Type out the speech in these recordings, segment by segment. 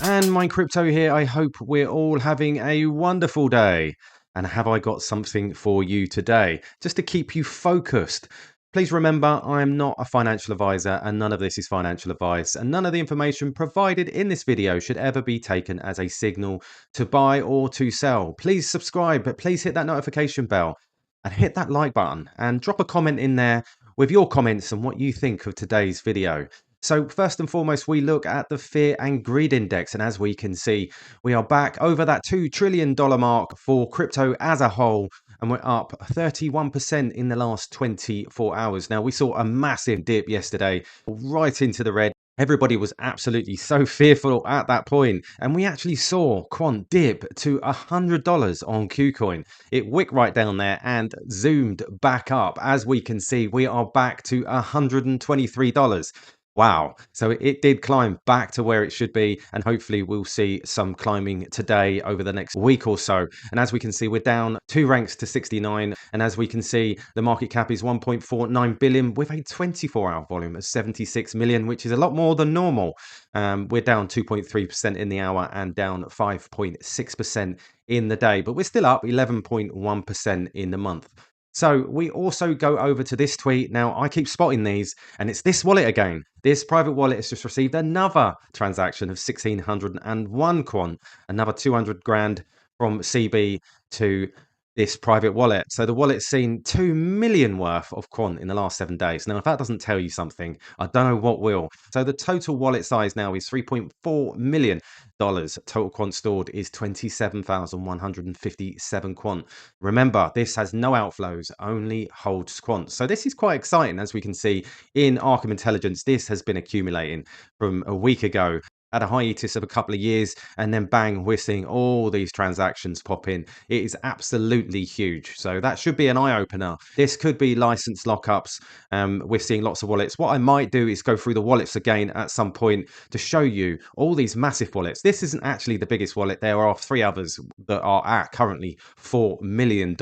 And Mind Crypto here. I hope we're all having a wonderful day. And have I got something for you today just to keep you focused? Please remember, I am not a financial advisor and none of this is financial advice. And none of the information provided in this video should ever be taken as a signal to buy or to sell. Please subscribe, but please hit that notification bell and hit that like button and drop a comment in there with your comments and what you think of today's video. So first and foremost, we look at the Fear and Greed Index. And as we can see, we are back over that $2 trillion mark for crypto as a whole. And we're up 31% in the last 24 hours. Now, we saw a massive dip yesterday, right into the red. Everybody was absolutely so fearful at that point. And we actually saw Quant dip to $100 on KuCoin. It wicked right down there and zoomed back up. As we can see, we are back to $123. Wow. So it did climb back to where it should be. And hopefully we'll see some climbing today over the next week or so. And as we can see, we're down 2 ranks to 69. And as we can see, the market cap is 1.49 billion with a 24-hour volume of 76 million, which is a lot more than normal. We're down 2.3% in the hour and down 5.6% in the day. But we're still up 11.1% in the month. So we also go over to this tweet. Now, I keep spotting these, and it's this wallet again. This private wallet has just received another transaction of 1,601 quant, another 200 grand from CB to this private wallet. So the wallet's seen 2 million worth of quant in the last 7 days. Now, if that doesn't tell you something, I don't know what will. So the total wallet size now is $3.4 million. Total quant stored is 27,157 quant. Remember, this has no outflows, only holds quant. So this is quite exciting. As we can see in Arkham Intelligence, this has been accumulating from a week ago at a hiatus of a couple of years, and then bang, we're seeing all these transactions pop in. It is absolutely huge. So that should be an eye-opener. This could be license lockups. We're seeing lots of wallets. What I might do is go through the wallets again at some point to show you all these massive wallets. This isn't actually the biggest wallet. There are 3 others that are at currently $4 million.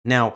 Now,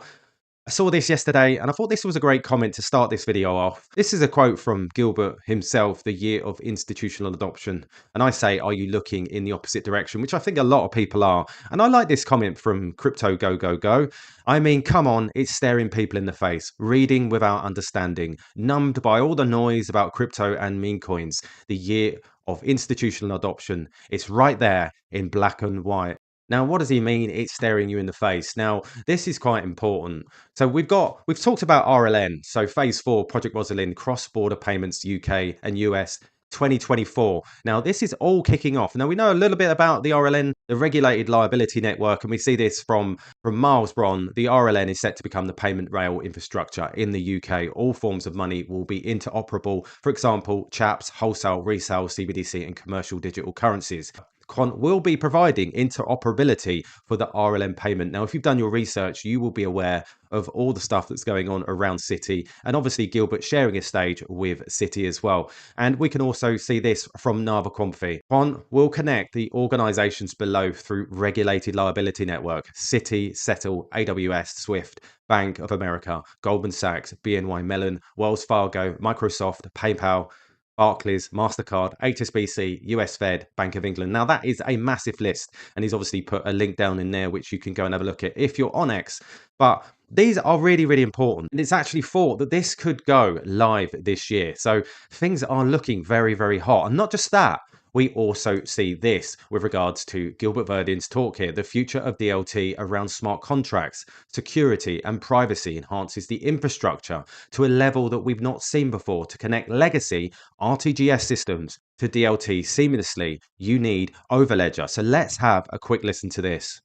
I saw this yesterday and I thought this was a great comment to start this video off. This is a quote from Gilbert himself, the year of institutional adoption. And I say, are you looking in the opposite direction? Which I think a lot of people are. And I like this comment from Crypto Go Go Go. I mean, come on, it's staring people in the face, reading without understanding, numbed by all the noise about crypto and meme coins. The year of institutional adoption. It's right there in black and white. Now, what does he mean? It's staring you in the face. Now, this is quite important. So we've talked about RLN. So phase 4, Project Rosalind, cross-border payments, UK and US 2024. Now, this is all kicking off. Now, we know a little bit about the RLN, the regulated liability network, and we see this from Miles Bron. The RLN is set to become the payment rail infrastructure in the UK. All forms of money will be interoperable. For example, CHAPS, wholesale, resale, CBDC, and commercial digital currencies. Quant will be providing interoperability for the RLN payment. Now, if you've done your research, you will be aware of all the stuff that's going on around Citi, and obviously Gilbert sharing a stage with Citi as well. And we can also see this from Nava Confi. Quant will connect the organizations below through regulated liability network: Citi, Settle, AWS, Swift, Bank of America, Goldman Sachs, BNY Mellon, Wells Fargo, Microsoft, PayPal, Barclays, MasterCard, HSBC, US Fed, Bank of England. Now, that is a massive list, and he's obviously put a link down in there which you can go and have a look at if you're on X. But these are really, really important. And it's actually thought that this could go live this year. So things are looking very, very hot. And not just that, we also see this with regards to Gilbert Verdin's talk here. The future of DLT around smart contracts, security and privacy enhances the infrastructure to a level that we've not seen before. To connect legacy RTGS systems to DLT seamlessly, you need Overledger. So let's have a quick listen to this.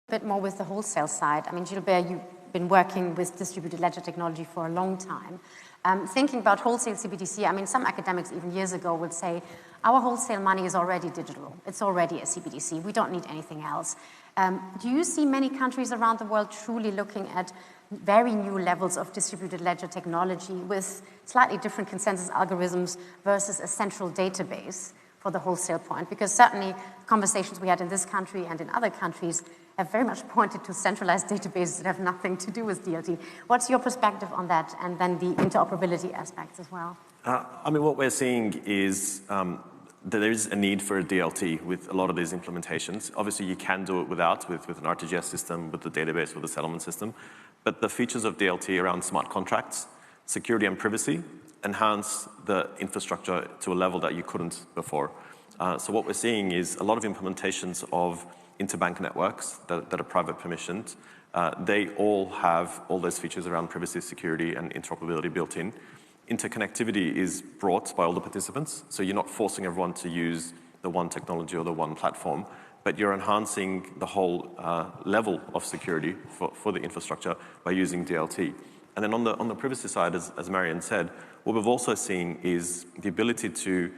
A bit more with the wholesale side. I mean, Gilbert, you've been working with distributed ledger technology for a long time. Thinking about wholesale CBDC, I mean, some academics even years ago would say, our wholesale money is already digital. It's already a CBDC. We don't need anything else. Do you see many countries around the world truly looking at very new levels of distributed ledger technology with slightly different consensus algorithms versus a central database for the wholesale point? Because certainly conversations we had in this country and in other countries have very much pointed to centralized databases that have nothing to do with DLT. What's your perspective on that, and then the interoperability aspects as well? I mean, what we're seeing is that there is a need for a DLT with a lot of these implementations. Obviously, you can do it without, with an RTGS system, with the database, with the settlement system. But the features of DLT around smart contracts, security and privacy, enhance the infrastructure to a level that you couldn't before. So what we're seeing is a lot of implementations of interbank networks that are private permissioned. They all have all those features around privacy, security, and interoperability built in. Interconnectivity is brought by all the participants, so you're not forcing everyone to use the one technology or the one platform, but you're enhancing the whole level of security for the infrastructure by using DLT. And then on the privacy side, as Marian said, what we've also seen is the ability to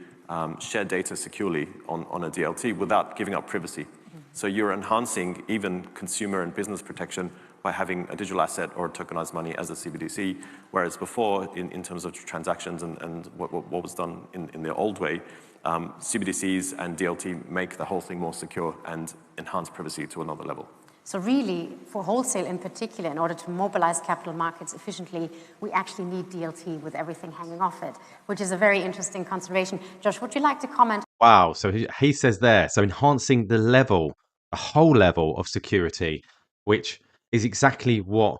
share data securely on a DLT without giving up privacy. So you're enhancing even consumer and business protection by having a digital asset or tokenized money as a CBDC, whereas before, in terms of transactions and what was done in the old way, CBDCs and DLT make the whole thing more secure and enhance privacy to another level. So really, for wholesale in particular, in order to mobilize capital markets efficiently, we actually need DLT with everything hanging off it, which is a very interesting consideration. Josh, would you like to comment? Wow. So he says there, so enhancing the level, a whole level of security, which is exactly what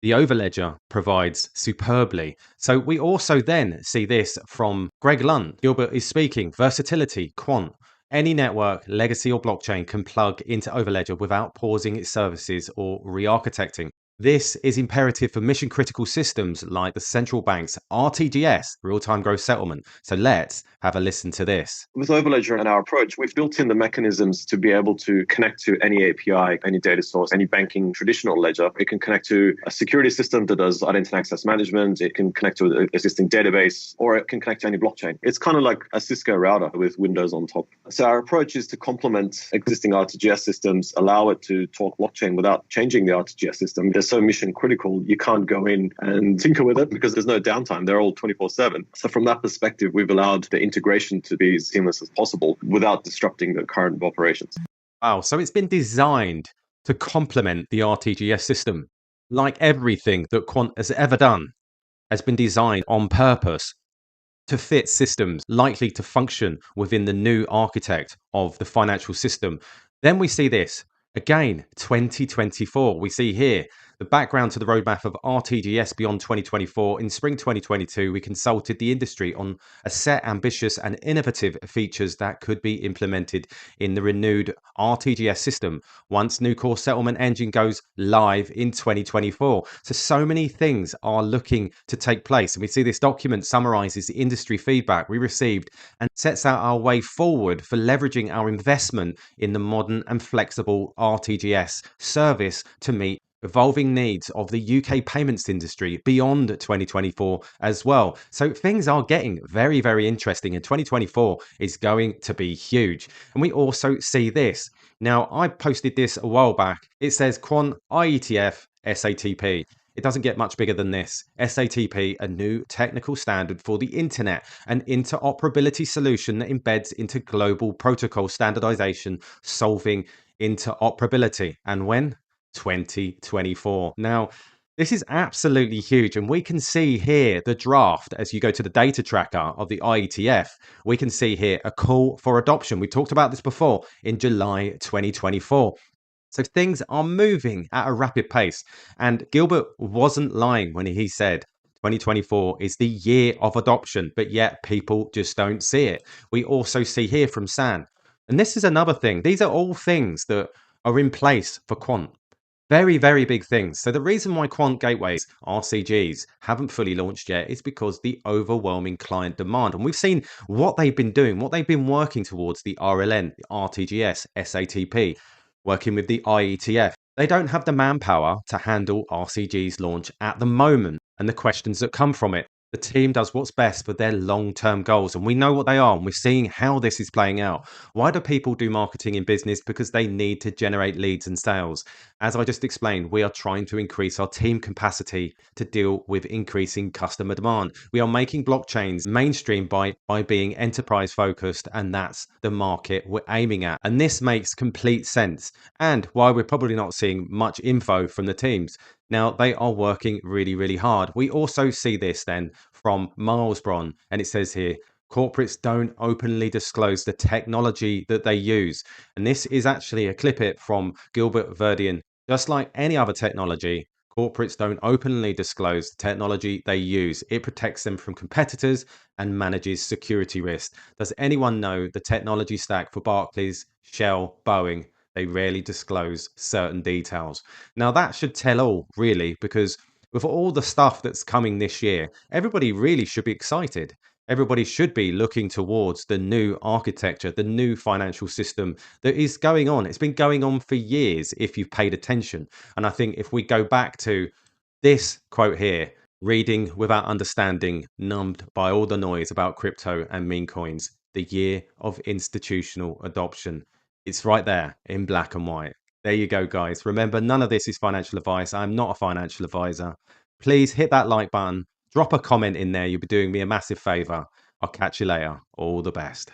the Overledger provides superbly. So we also then see this from Greg Lund. Gilbert is speaking, versatility, quant. Any network, legacy or blockchain can plug into Overledger without pausing its services or re-architecting. This is imperative for mission critical systems like the central bank's RTGS, real-time gross settlement. So let's have a listen to this. With Overledger and our approach, we've built in the mechanisms to be able to connect to any API, any data source, any banking traditional ledger. It can connect to a security system that does identity and access management. It can connect to an existing database, or it can connect to any blockchain. It's kind of like a Cisco router with Windows on top. So our approach is to complement existing RTGS systems, allow it to talk blockchain without changing the RTGS system. They're so mission critical, you can't go in and tinker with it because there's no downtime. They're all 24/7. So from that perspective, we've allowed the integration to be as seamless as possible without disrupting the current operations. Wow. So it's been designed to complement the RTGS system. Like everything that Quant has ever done has been designed on purpose to fit systems likely to function within the new architect of the financial system. Then we see this again, 2024. We see here the background to the roadmap of RTGS beyond 2024. In spring 2022, we consulted the industry on a set ambitious and innovative features that could be implemented in the renewed RTGS system once new core settlement engine goes live in 2024. So many things are looking to take place. And we see this document summarizes the industry feedback we received and sets out our way forward for leveraging our investment in the modern and flexible RTGS service to meet evolving needs of the UK payments industry beyond 2024 as well. So things are getting very, very interesting, and 2024 is going to be huge. And we also see this. Now, I posted this a while back. It says Quant IETF SATP. It doesn't get much bigger than this. SATP, a new technical standard for the internet, an interoperability solution that embeds into global protocol standardization, solving interoperability. And when? 2024. Now, this is absolutely huge, and we can see here the draft as you go to the data tracker of the IETF. We can see here a call for adoption. We talked about this before in July 2024. So things are moving at a rapid pace, and Gilbert wasn't lying when he said 2024 is the year of adoption, but yet people just don't see it. We also see here from San, and this is another thing. These are all things that are in place for Quant. Very, very big things. So the reason why Quant Gateways, RCGs, haven't fully launched yet is because the overwhelming client demand. And we've seen what they've been doing, what they've been working towards, the RLN, the RTGS, SATP, working with the IETF. They don't have the manpower to handle RCG's launch at the moment and the questions that come from it. The team does what's best for their long-term goals, and we know what they are, and we're seeing how this is playing out. Why do people do marketing in business? Because they need to generate leads and sales. As I just explained, we are trying to increase our team capacity to deal with increasing customer demand. We are making blockchains mainstream by being enterprise focused, and that's the market we're aiming at. And this makes complete sense. And why we're probably not seeing much info from the teams. Now, they are working really, really hard. We also see this then from Miles Bron, and it says here, corporates don't openly disclose the technology that they use. And this is actually a clip it from Gilbert Verdian. Just like any other technology, corporates don't openly disclose the technology they use. It protects them from competitors and manages security risks. Does anyone know the technology stack for Barclays, Shell, Boeing? They rarely disclose certain details. Now, that should tell all, really, because with all the stuff that's coming this year, everybody really should be excited. Everybody should be looking towards the new architecture, the new financial system that is going on. It's been going on for years if you've paid attention. And I think if we go back to this quote here, reading without understanding, numbed by all the noise about crypto and meme coins, the year of institutional adoption. It's right there in black and white. There you go, guys. Remember, none of this is financial advice. I'm not a financial advisor. Please hit that like button, drop a comment in there. You'll be doing me a massive favor. I'll catch you later. All the best.